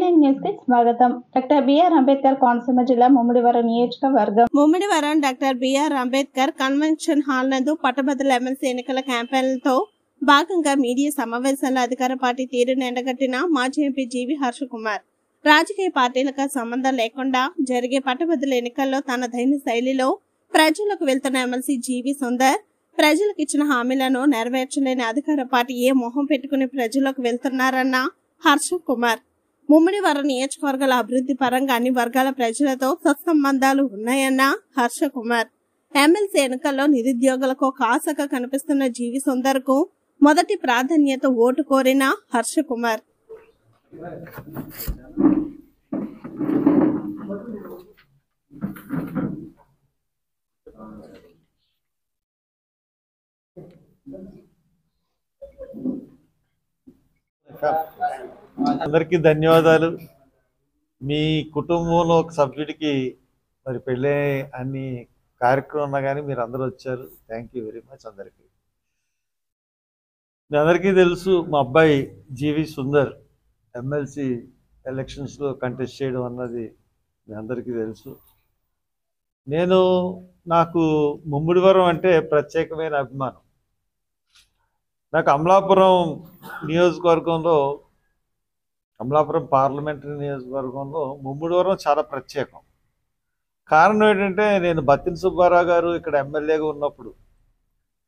A9 news కి స్వాగతం. Doctor B R Ambedkar Konaseema జిల్లా ముమ్మిడివరం నియోజకవర్గం Mummidivaram doctor B R Ambedkar convention hall నందు పట్టభద్రుల ఎమ్మెల్సీ ఎన్నికల క్యాంపెయిన్లతో భాగంగా మీడియా సమావేశాల్లో అధికార పార్టీ తీరును ఎండగట్టిన మాజీ ఎంపీ జీవి హర్షకుమార్ రాజకీయ పార్టీలకు సంబంధం లేకుండా జరిగే పట్టభద్రుల ఎన్నికల్లో తన దైన శైలిలో ప్రజలకు వెళ్తున్న ఎమ్మెల్సీ జీవి సుందర్ ప్రజలకు ఇచ్చిన హామీలను నెరవేర్చలేని అధికార పార్టీ ఏ మొహం పెట్టుకుని ప్రజలకు వెళ్తున్నారన్న హర్షకుమార్ ముమ్మిడివరం నియోజకవర్గాల అభివృద్ధి పరంగా అన్ని వర్గాల ప్రజలతో సత్సంబంధాలు ఉన్నాయన్న హర్షకుమార్ ఎమ్మెల్సీ ఎన్నికల్లో నిరుద్యోగులకు ఒక ఆశగా కనిపిస్తున్న జీవి సుందర్ కు మొదటి ప్రాధాన్యత ఓటు కోరిన హర్షకుమార్ అందరికీ ధన్యవాదాలు. మీ కుటుంబంలో ఒక సభ్యుడికి మరి పెళ్ళి అన్ని కార్యక్రమం ఉన్నా కానీ మీరు అందరూ వచ్చారు. థ్యాంక్ యూ వెరీ మచ్ అందరికీ. మీ అందరికీ తెలుసు, మా అబ్బాయి జీవి సుందర్ ఎమ్మెల్సీ ఎలక్షన్స్లో కంటెస్ట్ చేయడం అన్నది మీ అందరికీ తెలుసు. నాకు ముమ్మిడివరం అంటే ప్రత్యేకమైన అభిమానం. నాకు అమలాపురం నియోజకవర్గంలో, అమలాపురం పార్లమెంటరీ నియోజకవర్గంలో ముమ్మిడివరం చాలా ప్రత్యేకం. కారణం ఏంటంటే, నేను బత్తిన సుబ్బారావు గారు ఇక్కడ ఎమ్మెల్యేగా ఉన్నప్పుడు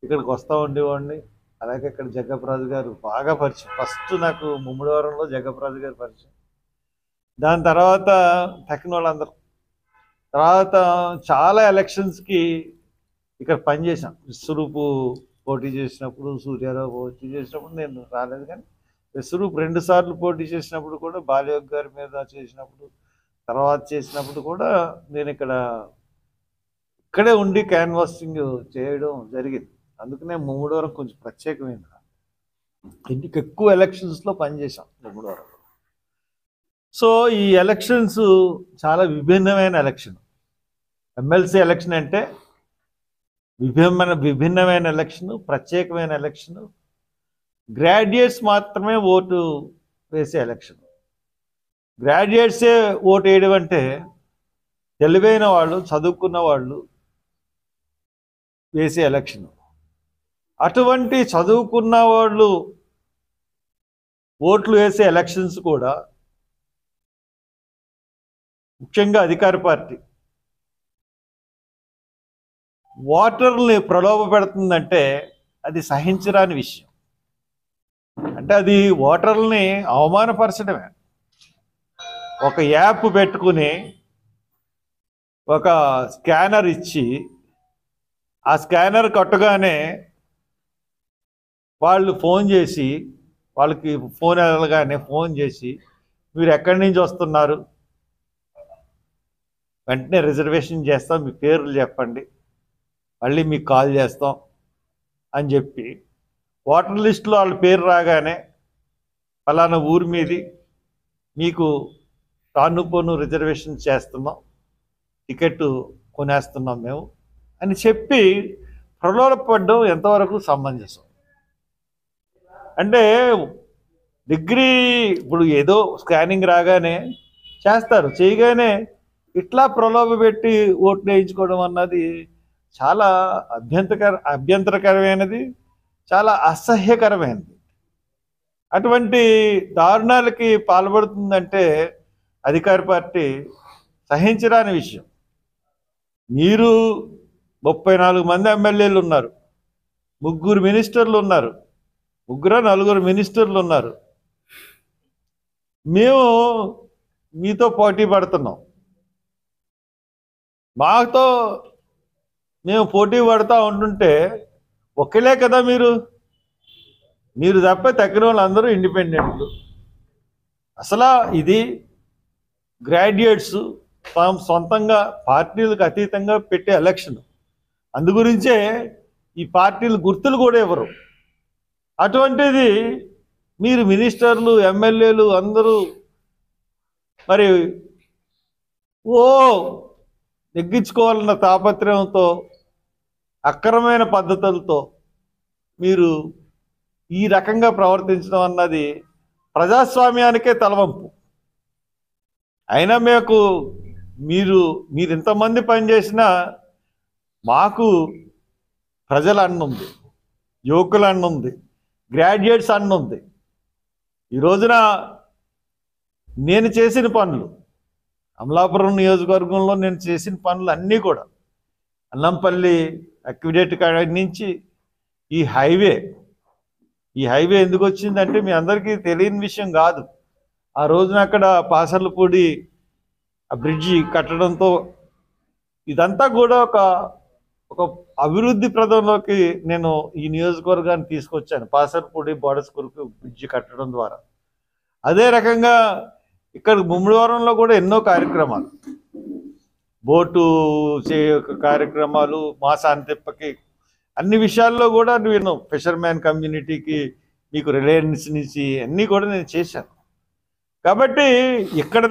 ఇక్కడికి వస్తూ ఉండేవాడిని. అలాగే ఇక్కడ జగ్గప్పరాజు గారు బాగా పరిచయం. ఫస్ట్ నాకు ముమ్మిడివరంలో జగ్గప్పరాజు గారు పరిచయం. దాని తర్వాత తక్కిన వాళ్ళందరూ. తర్వాత చాలా ఎలక్షన్స్కి ఇక్కడ పనిచేశాను. విశ్వరూపు పోటీ చేసినప్పుడు, సూర్యారావు పోటీ చేసినప్పుడు నేను రాలేదు. కానీ విశ్వరూప్ 2 సార్లు పోటీ చేసినప్పుడు కూడా, బాలయోగ్ గారి మీద చేసినప్పుడు, తర్వాత చేసినప్పుడు కూడా నేను ఇక్కడే ఉండి క్యాన్వాసింగ్ చేయడం జరిగింది. అందుకనే ముమ్మిడివరం కొంచెం ప్రత్యేకమైన, ఇంటికి ఎక్కువ ఎలక్షన్స్లో పనిచేశాం ముమ్మిడివరం. సో ఈ ఎలక్షన్స్ చాలా విభిన్నమైన ఎలక్షన్. ఎమ్మెల్సీ ఎలక్షన్ అంటే విభిన్నమైన ఎలక్షన్, ప్రత్యేకమైన ఎలక్షన్. గ్రాడ్యుయేట్స్ మాత్రమే ఓటు వేసే ఎలక్షన్. గ్రాడ్యుయేట్సే ఓటు వేయడం అంటే తెలివైన వాళ్ళు, చదువుకున్న వాళ్ళు వేసే ఎలక్షన్. అటువంటి చదువుకున్న వాళ్ళు ఓట్లు వేసే ఎలక్షన్స్ కూడా ముఖ్యంగా అధికార పార్టీ ఓటర్ని ప్రలోభ పెడుతుందంటే అది సహించరాని విషయం. అంటే అది ఓటర్లని అవమానపరచడమే. ఒక యాప్ పెట్టుకుని ఒక స్కానర్ ఇచ్చి, ఆ స్కానర్ కొట్టగానే వాళ్ళు ఫోన్ చేసి, వాళ్ళకి ఫోన్ వెళ్ళగానే ఫోన్ చేసి, మీరు ఎక్కడి నుంచి వస్తున్నారు, వెంటనే రిజర్వేషన్ చేస్తాం, మీ పేర్లు చెప్పండి, మళ్ళీ మీకు కాల్ చేస్తాం అని చెప్పి, ఓటర్ లిస్టులో వాళ్ళ పేరు రాగానే ఫలానా ఊరి మీది మీకు రానుపోను రిజర్వేషన్ చేస్తున్నాం, టికెట్ కొనేస్తున్నాం మేము అని చెప్పి ప్రలోభపడడం ఎంతవరకు సమంజసం? అంటే డిగ్రీ ఇప్పుడు ఏదో స్కానింగ్ రాగానే చేస్తారు, చేయగానే ఇట్లా ప్రలోభ పెట్టి ఓట్లు వేయించుకోవడం అన్నది చాలా అభ్యంతరకరమైనది, చాలా అసహ్యకరమైనది. అటువంటి దారుణాలకి పాల్పడుతుందంటే అధికార పార్టీ సహించరాని విషయం. మీరు 34 మంది ఎమ్మెల్యేలు ఉన్నారు, 3 మినిస్టర్లు ఉన్నారు, 4 మినిస్టర్లు ఉన్నారు. మేము మీతో పోటీ పడుతున్నాం. మాతో మేము పోటీ పడుతూ ఉంటుంటే ఒక్కలే కదా మీరు తప్ప తక్కిన వాళ్ళందరూ ఇండిపెండెంట్లు. అసలు ఇది గ్రాడ్యుయేట్స్ తాము సొంతంగా పార్టీలకు అతీతంగా పెట్టే ఎలక్షన్. అందుగురించే ఈ పార్టీలు గుర్తులు కూడా ఇవ్వరు. అటువంటిది మీరు మినిస్టర్లు, ఎమ్మెల్యేలు అందరూ మరి నెగ్గించుకోవాలన్న తాపత్రయంతో, అక్రమమైన పద్ధతులతో మీరు ఈ రకంగా ప్రవర్తించడం అన్నది ప్రజాస్వామ్యానికే తలవంపు. అయినా మీరు ఇంతమంది పనిచేసినా మాకు ప్రజల అన్న ఉంది, యువకుల అన్న ఉంది, గ్రాడ్యుయేట్స్ అన్న ఉంది. ఈ రోజున నేను చేసిన పనులు, అమలాపురం నియోజకవర్గంలో నేను చేసిన పనులు అన్నీ కూడా అన్నంపల్లి అక్విడేట్ కాడ నుంచి ఈ హైవే ఎందుకు వచ్చిందంటే మీ అందరికీ తెలియని విషయం కాదు. ఆ రోజున అక్కడ పాసర్లపూడి ఆ బ్రిడ్జి కట్టడంతో ఇదంతా కూడా ఒక అభివృద్ధి ప్రదంలోకి నేను ఈ నియోజకవర్గాన్ని తీసుకొచ్చాను. పాసర్పూడి బోర్డర్స్ కొరకు బ్రిడ్జి కట్టడం ద్వారా. అదే రకంగా ఇక్కడ ముమ్మిడివరంలో కూడా ఎన్నో కార్యక్రమాలు, బోటు కార్యక్రమాలు, మాసాన్ తిప్పకి, అన్ని విషయాల్లో కూడా నేను ఫిషర్మ్యాన్ కమ్యూనిటీకి మీకు రిలయన్స్ నుంచి అన్నీ కూడా నేను చేశాను. కాబట్టి ఇక్కడ